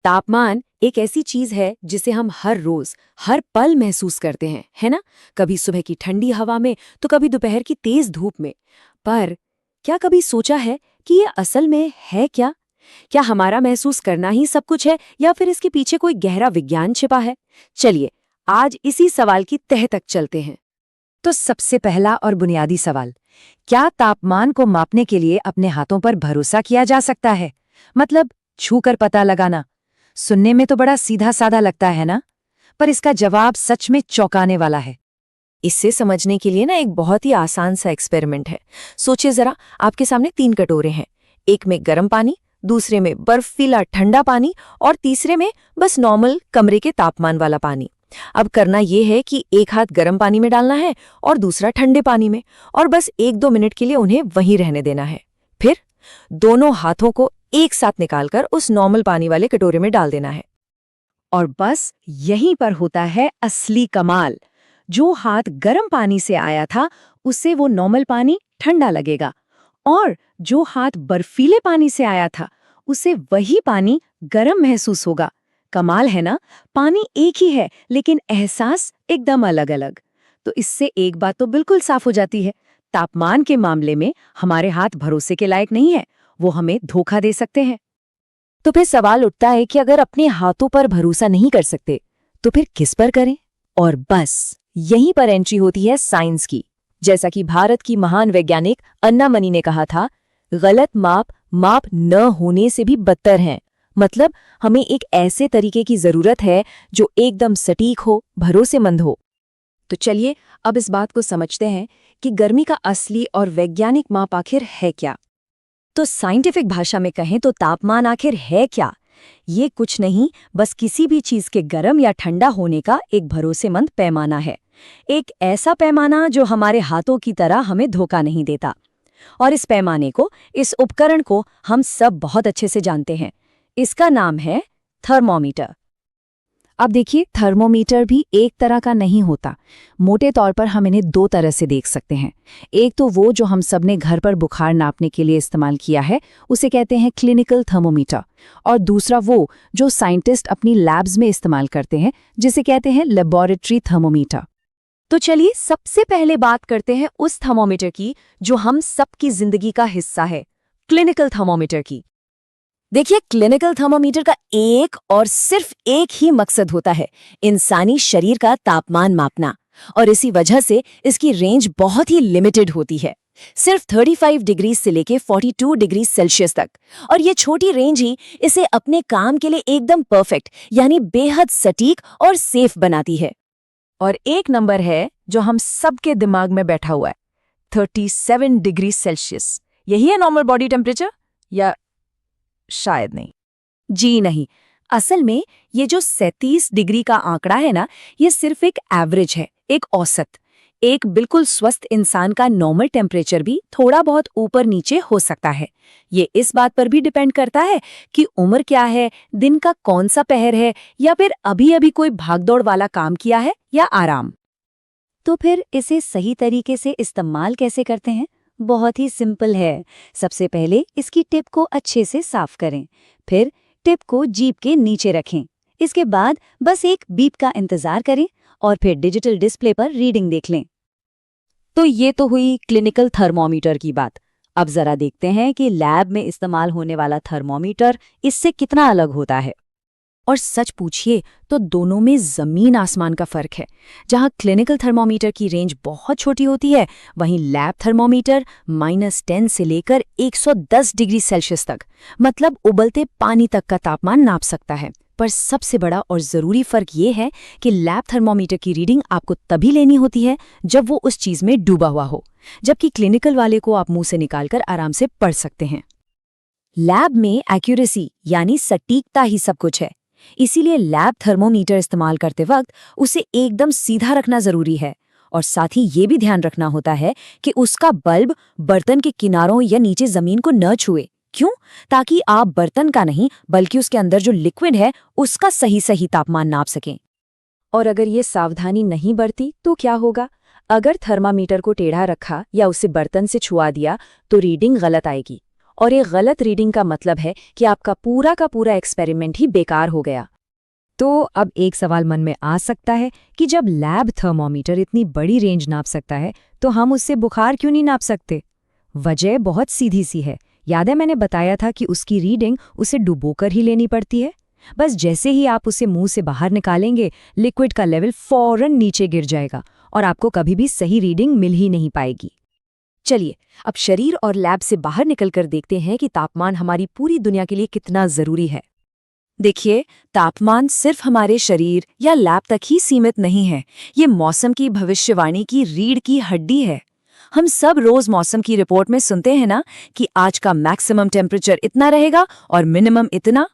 तापमान एक ऐसी चीज है जिसे हम हर रोज हर पल महसूस करते हैं, है ना? कभी सुबह की ठंडी हवा में तो कभी दोपहर की तेज धूप में। पर क्या कभी सोचा है कि ये असल में है क्या? क्या हमारा महसूस करना ही सब कुछ है या फिर इसके पीछे कोई गहरा विज्ञान छिपा है? चलिए आज इसी सवाल की तह तक चलते हैं। तो सबसे पहला और बुनियादी सवाल, क्या तापमान को मापने के लिए अपने हाथों पर भरोसा किया जा सकता है? मतलब छूकर पता लगाना। सुनने में तो बड़ा सीधा साधा लगता है ना, पर इसका जवाब सच में चौंकाने वाला है। इससे समझने के लिए ना एक बहुत ही आसान सा एक्सपेरिमेंट है। सोचिए जरा, आपके सामने 3 कटोरे हैं। एक में गर्म पानी, दूसरे में बर्फीला ठंडा पानी और तीसरे में बस नॉर्मल कमरे के तापमान वाला पानी। अब करना यह है कि एक हाथ गर्म पानी में डालना है और दूसरा ठंडे पानी में, और बस 1-2 मिनट के लिए उन्हें वहीं रहने देना है। फिर दोनों हाथों को एक साथ निकालकर उस नॉर्मल पानी वाले कटोरे में डाल देना है। और बस यहीं पर होता है असली कमाल। जो हाथ गर्म पानी से आया था उसे वो नॉर्मल पानी ठंडा लगेगा, और जो हाथ बर्फीले पानी से आया था उसे वही पानी गर्म महसूस होगा। कमाल है ना? पानी एक ही है लेकिन एहसास एकदम अलग अलग। तो इससे एक बात तो बिल्कुल साफ हो जाती है, तापमान के मामले में हमारे हाथ भरोसे के लायक नहीं है, वो हमें धोखा दे सकते हैं। तो फिर सवाल उठता है कि अगर अपने हाथों पर भरोसा नहीं कर सकते तो फिर किस पर करें? और बस यहीं पर एंट्री होती है साइंस की। जैसा कि भारत की महान वैज्ञानिक अन्ना मनी ने कहा था, गलत माप न होने से भी बदतर हैं। मतलब हमें एक ऐसे तरीके की जरूरत है जो एकदम सटीक हो, भरोसेमंद हो। तो चलिए अब इस बात को समझते हैं कि गर्मी का असली और वैज्ञानिक माप आखिर है क्या। तो साइंटिफिक भाषा में कहें तो तापमान आखिर है क्या? ये कुछ नहीं, बस किसी भी चीज के गर्म या ठंडा होने का एक भरोसेमंद पैमाना है। एक ऐसा पैमाना जो हमारे हाथों की तरह हमें धोखा नहीं देता। और इस पैमाने को, इस उपकरण को हम सब बहुत अच्छे से जानते हैं। इसका नाम है थर्मोमीटर। अब देखिए, थर्मोमीटर भी एक तरह का नहीं होता। मोटे तौर पर हम इन्हें 2 तरह से देख सकते हैं। एक तो वो जो हम सबने घर पर बुखार नापने के लिए इस्तेमाल किया है, उसे कहते हैं क्लिनिकल थर्मोमीटर। और दूसरा वो जो साइंटिस्ट अपनी लैब्स में इस्तेमाल करते हैं, जिसे कहते हैं लेबोरेटरी थर्मोमीटर। तो चलिए सबसे पहले बात करते हैं उस थर्मोमीटर की जो हम सबकी जिंदगी का हिस्सा है, क्लिनिकल थर्मोमीटर की। देखिए, क्लिनिकल थर्मोमीटर का एक और सिर्फ एक ही मकसद होता है, इंसानी शरीर का तापमान मापना। और इसी वजह से इसकी रेंज बहुत ही लिमिटेड होती है, सिर्फ 35 डिग्री से लेके 42 डिग्री सेल्सियस तक। और ये छोटी रेंज ही इसे अपने काम के लिए एकदम परफेक्ट, यानी बेहद सटीक और सेफ बनाती है। और एक नंबर है जो हम सबके दिमाग में बैठा हुआ है, 37 डिग्री सेल्सियस। यही है नॉर्मल बॉडी टेम्परेचर, या शायद नहीं? जी नहीं, असल में ये जो 37 डिग्री का आंकड़ा है ना, ये सिर्फ एक एवरेज है, एक औसत। एक बिल्कुल स्वस्थ इंसान का नॉर्मल टेम्परेचर भी थोड़ा बहुत ऊपर नीचे हो सकता है। ये इस बात पर भी डिपेंड करता है कि उम्र क्या है, दिन का कौन सा पहर है, या फिर अभी अभी कोई भागदौड़ वाला काम किया है या आराम। तो फिर इसे सही तरीके से इस्तेमाल कैसे करते हैं? बहुत ही सिंपल है। सबसे पहले इसकी टिप को अच्छे से साफ करें, फिर टिप को जीभ के नीचे रखें। इसके बाद बस एक बीप का इंतजार करें और फिर डिजिटल डिस्प्ले पर रीडिंग देख लें। तो ये तो हुई क्लिनिकल थर्मोमीटर की बात। अब जरा देखते हैं कि लैब में इस्तेमाल होने वाला थर्मोमीटर इससे कितना अलग होता है। और सच पूछिए तो दोनों में जमीन आसमान का फर्क है। जहां क्लिनिकल थर्मोमीटर की रेंज बहुत छोटी होती है, वहीं लैब थर्मोमीटर -10 से लेकर 110 डिग्री सेल्सियस तक, मतलब उबलते पानी तक का तापमान नाप सकता है। पर सबसे बड़ा और जरूरी फर्क ये है कि लैब थर्मोमीटर की रीडिंग आपको तभी लेनी होती है जब वो उस चीज में डूबा हुआ हो, जबकि क्लिनिकल वाले को आप मुंह से निकालकर आराम से पढ़ सकते हैं। लैब में एक्यूरेसी यानी सटीकता ही सब कुछ है, इसीलिए लैब थर्मोमीटर इस्तेमाल करते वक्त उसे एकदम सीधा रखना जरूरी है। और साथ ही ये भी ध्यान रखना होता है कि उसका बल्ब बर्तन के किनारों या नीचे जमीन को न छुए। क्यों? ताकि आप बर्तन का नहीं बल्कि उसके अंदर जो लिक्विड है उसका सही सही तापमान नाप सकें। और अगर ये सावधानी नहीं बरती तो क्या होगा? अगर थर्मामीटर को टेढ़ा रखा या उसे बर्तन से छुआ दिया तो रीडिंग गलत आएगी। और एक गलत रीडिंग का मतलब है कि आपका पूरा का पूरा एक्सपेरिमेंट ही बेकार हो गया। तो अब एक सवाल मन में आ सकता है कि जब लैब थर्मोमीटर इतनी बड़ी रेंज नाप सकता है तो हम उससे बुखार क्यों नहीं नाप सकते? वजह बहुत सीधी सी है। याद है मैंने बताया था कि उसकी रीडिंग उसे डुबोकर ही लेनी पड़ती है। बस जैसे ही आप उसे मुंह से बाहर निकालेंगे, लिक्विड का लेवल फौरन नीचे गिर जाएगा और आपको कभी भी सही रीडिंग मिल ही नहीं पाएगी। चलिए, अब शरीर और लैब से बाहर निकलकर देखते हैं कि तापमान हमारी पूरी दुनिया के लिए कितना जरूरी है। देखिए, तापमान सिर्फ हमारे शरीर या लैब तक ही सीमित नहीं है। ये मौसम की भविष्यवाणी की रीढ़ की हड्डी है। हम सब रोज मौसम की रिपोर्ट में सुनते हैं ना कि आज का मैक्सिमम टेम्परेचर इतना रहेगा और मिनिमम इतना।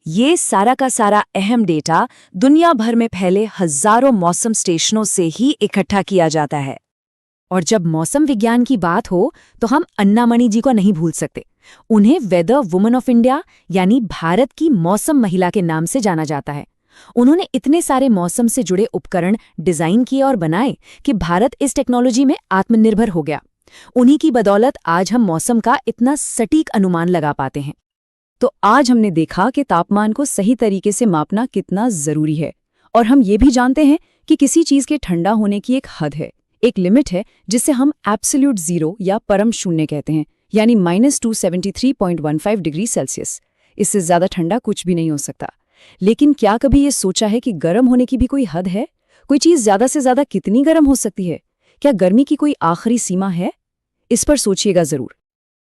ये सारा का सारा अहम डेटा दुनिया भर में फैले हजारों मौसम स्टेशनों से ही इकट्ठा किया जाता है। और जब मौसम विज्ञान की बात हो तो हम अन्नामणि जी को नहीं भूल सकते। उन्हें वेदर वुमन ऑफ इंडिया यानी भारत की मौसम महिला के नाम से जाना जाता है। उन्होंने इतने सारे मौसम से जुड़े उपकरण डिजाइन किए और बनाए कि भारत इस टेक्नोलॉजी में आत्मनिर्भर हो गया। उन्हीं की बदौलत आज हम मौसम का इतना सटीक अनुमान लगा पाते हैं। तो आज हमने देखा कि तापमान को सही तरीके से मापना कितना जरूरी है, और हम ये भी जानते हैं कि किसी चीज के ठंडा होने की एक हद है, एक लिमिट है जिसे हम एब्सोल्यूट जीरो या परम शून्य कहते हैं, यानी -273.15 डिग्री सेल्सियस। इससे ज्यादा ठंडा कुछ भी नहीं हो सकता। लेकिन क्या कभी ये सोचा है कि गर्म होने की भी कोई हद है? कोई चीज ज्यादा से ज्यादा कितनी गर्म हो सकती है? क्या गर्मी की कोई आखिरी सीमा है? इस पर सोचिएगा जरूर।